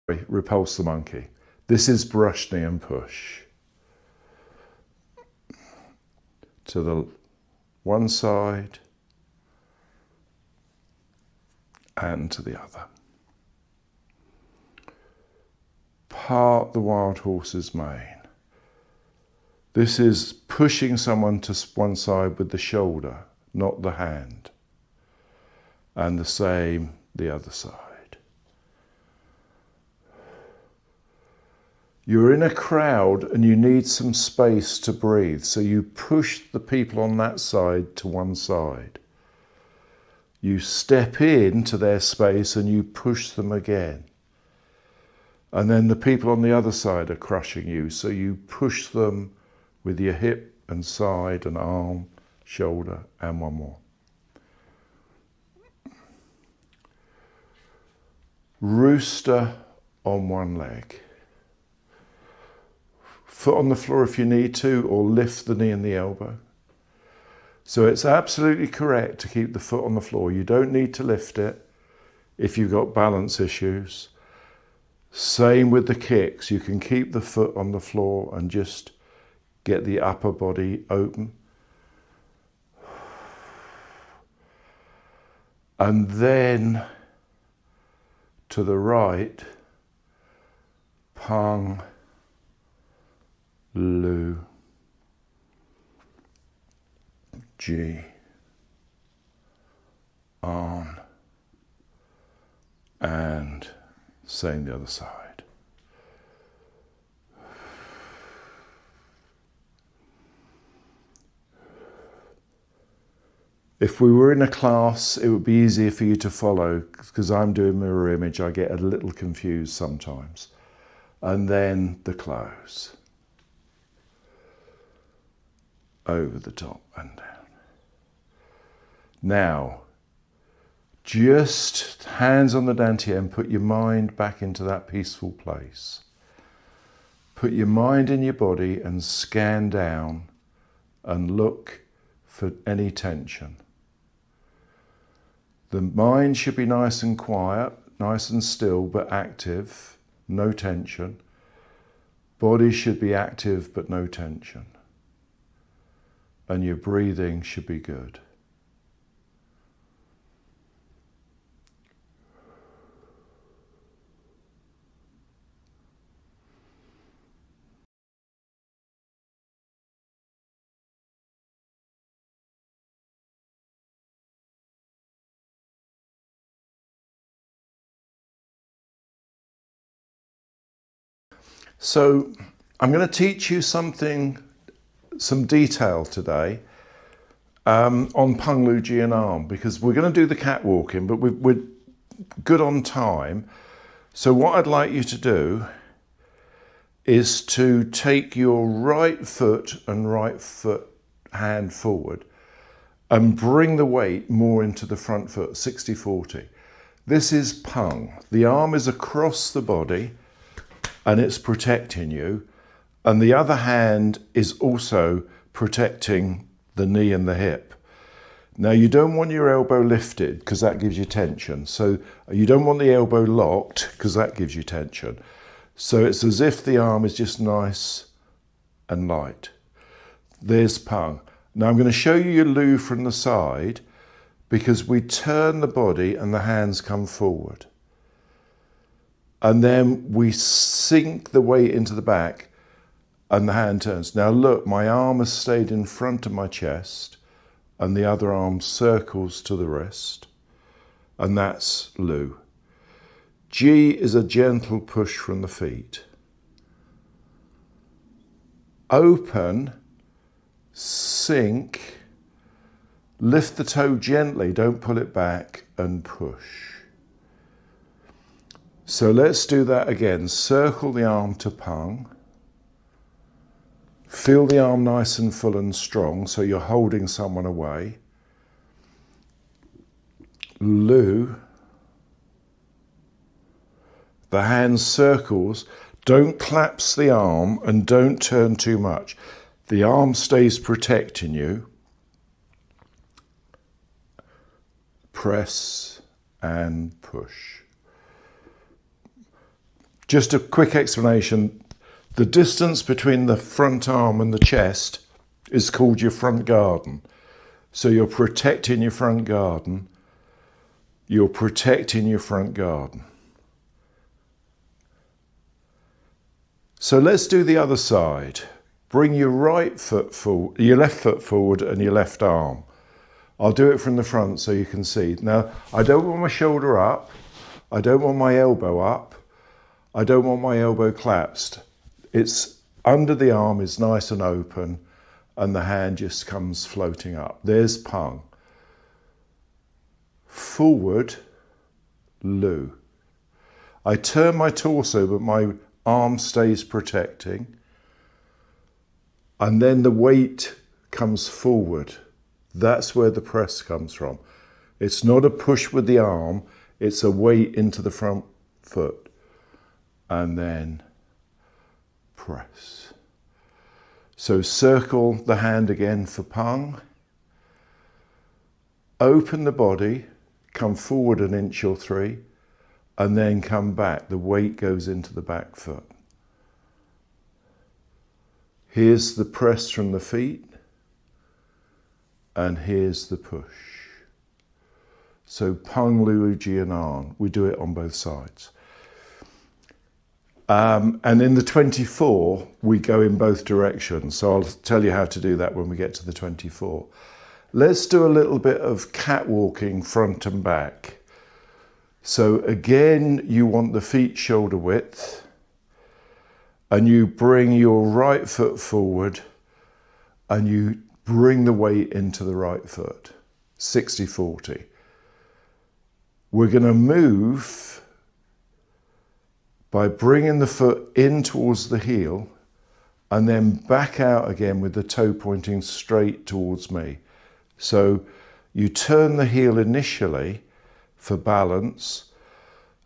repulse the monkey. This is brush knee and push. To the one side and to the other. Part the wild horse's mane. This is pushing someone to one side with the shoulder, not the hand. And the same the other side. You're in a crowd and you need some space to breathe, so you push the people on that side to one side. You step into their space and you push them again. And then the people on the other side are crushing you, so you push them with your hip and side and arm, shoulder, and one more. Rooster on one leg. Foot on the floor if you need to, or lift the knee and the elbow. So it's absolutely correct to keep the foot on the floor. You don't need to lift it if you've got balance issues. Same with the kicks. You can keep the foot on the floor and just get the upper body open. And then to the right, Pang, Lu, Ji, on, and same the other side. If we were in a class, it would be easier for you to follow, because I'm doing mirror image, I get a little confused sometimes. And then the close. Over the top and down. Now, just hands on the dantian, put your mind back into that peaceful place. Put your mind in your body and scan down and look for any tension. The mind should be nice and quiet, nice and still, but active, no tension. Body should be active, but no tension. And your breathing should be good. So I'm going to teach you some detail today on Pang Lu Ji and arm, because we're going to do the catwalking, but we're good on time. So what I'd like you to do is to take your right foot and right foot hand forward and bring the weight more into the front foot, 60-40. This is Pang. The arm is across the body and it's protecting you, and the other hand is also protecting the knee and the hip. Now you don't want your elbow lifted because that gives you tension. So you don't want the elbow locked because that gives you tension. So it's as if the arm is just nice and light. There's Pang. Now I'm going to show you your Lu from the side, because we turn the body and the hands come forward. And then we sink the weight into the back and the hand turns. Now look, my arm has stayed in front of my chest and the other arm circles to the wrist, and that's Lu. Ji is a gentle push from the feet. Open, sink, lift the toe gently, don't pull it back, and push. So let's do that again. Circle the arm to Pang. Feel the arm nice and full and strong, so you're holding someone away. Lu. The hand circles. Don't collapse the arm and don't turn too much. The arm stays protecting you. Press and push. just a quick explanation. The distance between the front arm and the chest is called your front garden. So you're protecting your front garden. You're protecting your front garden. So let's do the other side. Bring your right foot forward, your left foot forward and your left arm. I'll do it from the front so you can see. Now, I don't want my shoulder up. I don't want my elbow up. I don't want my elbow collapsed. It's under the arm is nice and open and the hand just comes floating up. There's Pung. Forward, Lu. I turn my torso, but my arm stays protecting. And then the weight comes forward. That's where the press comes from. It's not a push with the arm, it's a weight into the front foot. And then press. So circle the hand again for Pung. Open the body, come forward an inch or 3, and then come back. The weight goes into the back foot. Here's the press from the feet, and here's the push. So Pung, Lu, Ji and An. We do it on both sides. And in the 24, we go in both directions. So I'll tell you how to do that when we get to the 24. Let's do a little bit of catwalking front and back. So again, you want the feet shoulder width, and you bring your right foot forward and you bring the weight into the right foot, 60-40. We're going to move by bringing the foot in towards the heel and then back out again with the toe pointing straight towards me. So you turn the heel initially for balance,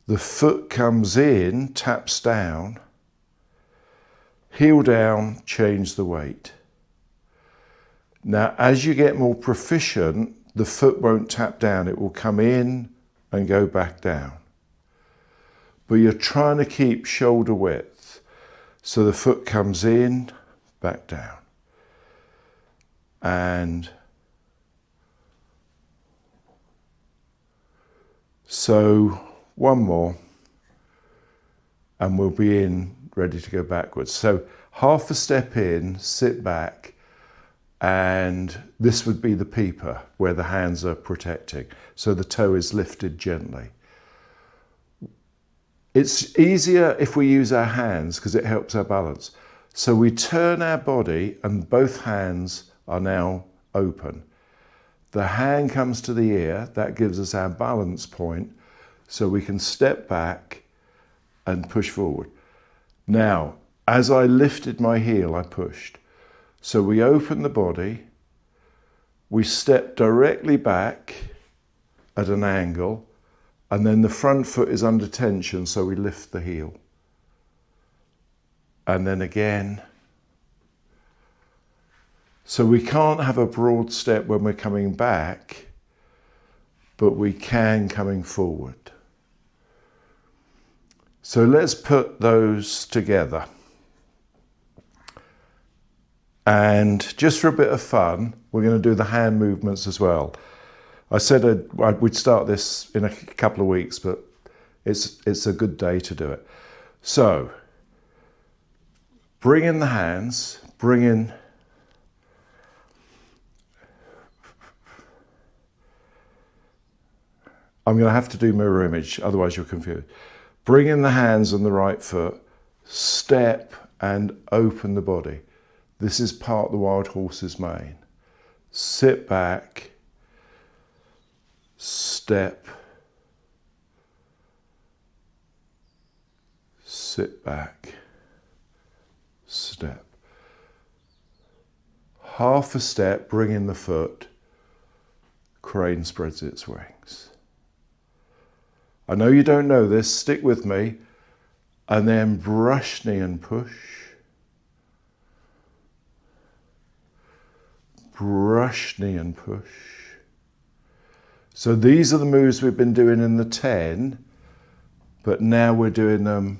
the foot comes in, taps down, heel down, change the weight. Now, as you get more proficient, the foot won't tap down, it will come in and go back down. But you're trying to keep shoulder width. So the foot comes in, back down. And so one more, and we'll be in, ready to go backwards. So half a step in, sit back, and this would be the peeper where the hands are protecting. So the toe is lifted gently. It's easier if we use our hands because it helps our balance. So we turn our body and both hands are now open. The hand comes to the ear, that gives us our balance point, so we can step back and push forward. Now, as I lifted my heel, I pushed. So we open the body, we step directly back at an angle, and then the front foot is under tension, so we lift the heel. And then again. So we can't have a broad step when we're coming back, but we can coming forward. So let's put those together. And just for a bit of fun, we're going to do the hand movements as well. I said we'd start this in a couple of weeks, but it's a good day to do it. So, bring in the hands, bring in. I'm going to have to do mirror image, otherwise you're confused. Bring in the hands on the right foot, step and open the body. This is part of the wild horse's mane. Sit back, step, sit back, step. Half a step, bring in the foot, crane spreads its wings. I know you don't know this, stick with me, and then brush knee and push. Brush knee and push. So these are the moves we've been doing in the 10, but now we're doing them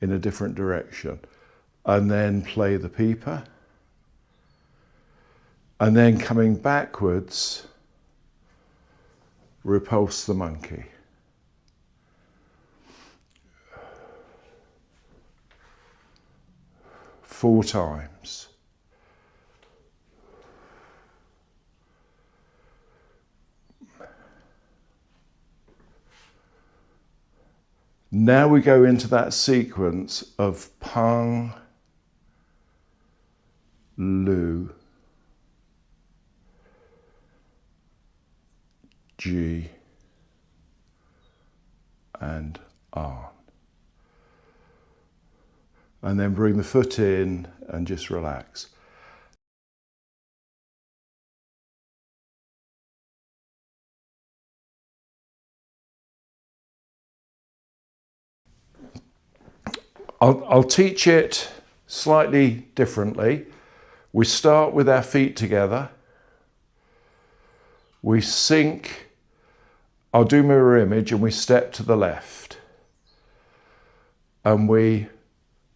in a different direction. And then play the peeper. And then coming backwards, repulse the monkey. Four times. Now we go into that sequence of Pang, Lu, Ji, and An. And then bring the foot in and just relax. I'll teach it slightly differently. We start with our feet together. We sink, I'll do mirror image, and we step to the left. And we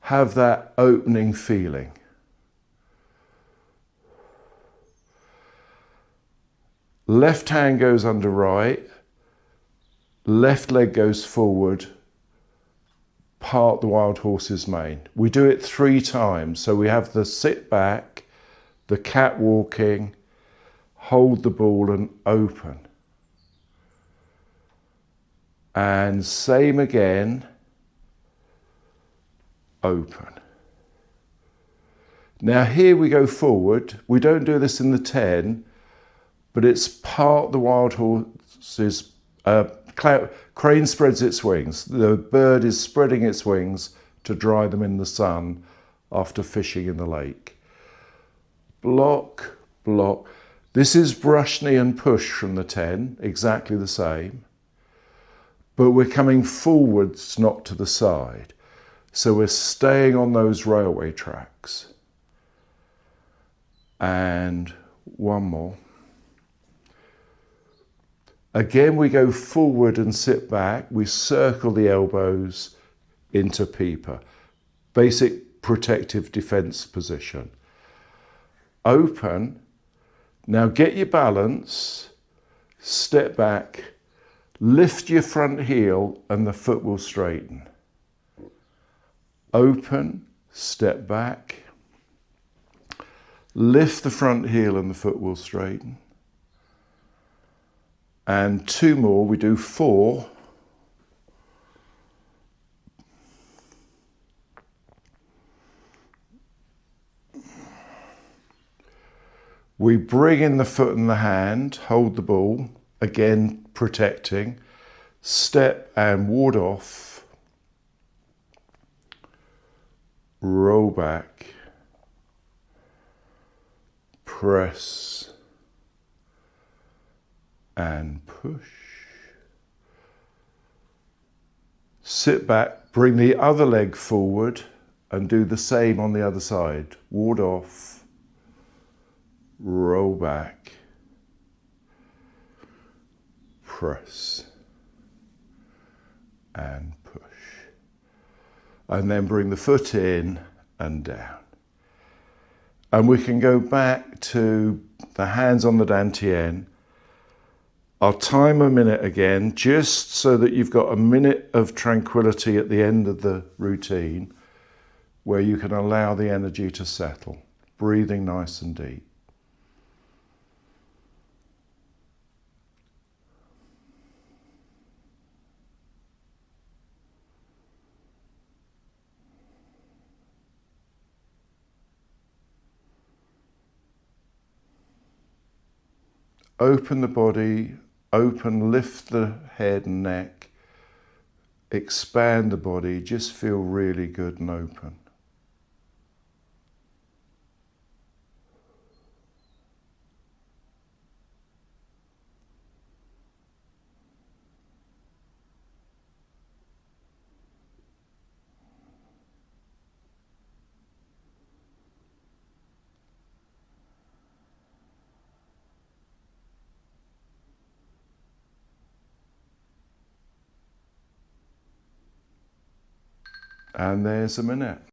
have that opening feeling. Left hand goes under right, left leg goes forward, part the wild horse's mane. We do it 3 times. So we have the sit back, the cat walking, hold the ball and open. And same again, open. Now here we go forward. We don't do this in the 10, but it's part the wild horse's, crane spreads its wings. The bird is spreading its wings to dry them in the sun after fishing in the lake. Block, block. This is brush, knee and push from the 10, exactly the same. But we're coming forwards, not to the side. So we're staying on those railway tracks. And one more. Again, we go forward and sit back. We circle the elbows into peeper. Basic protective defense position. Open. Now get your balance. Step back. Lift your front heel and the foot will straighten. Open. Step back. Lift the front heel and the foot will straighten. And 2 more, we do 4. We bring in the foot and the hand, hold the ball, again protecting, step and ward off, roll back, press, and push. Sit back, bring the other leg forward and do the same on the other side. Ward off, roll back, press, and push. And then bring the foot in and down. And we can go back to the hands on the dantian. I'll time a minute again, just so that you've got a minute of tranquility at the end of the routine where you can allow the energy to settle, breathing nice and deep. Open the body, open, lift the head and neck, expand the body, just feel really good and open. And there's a minute.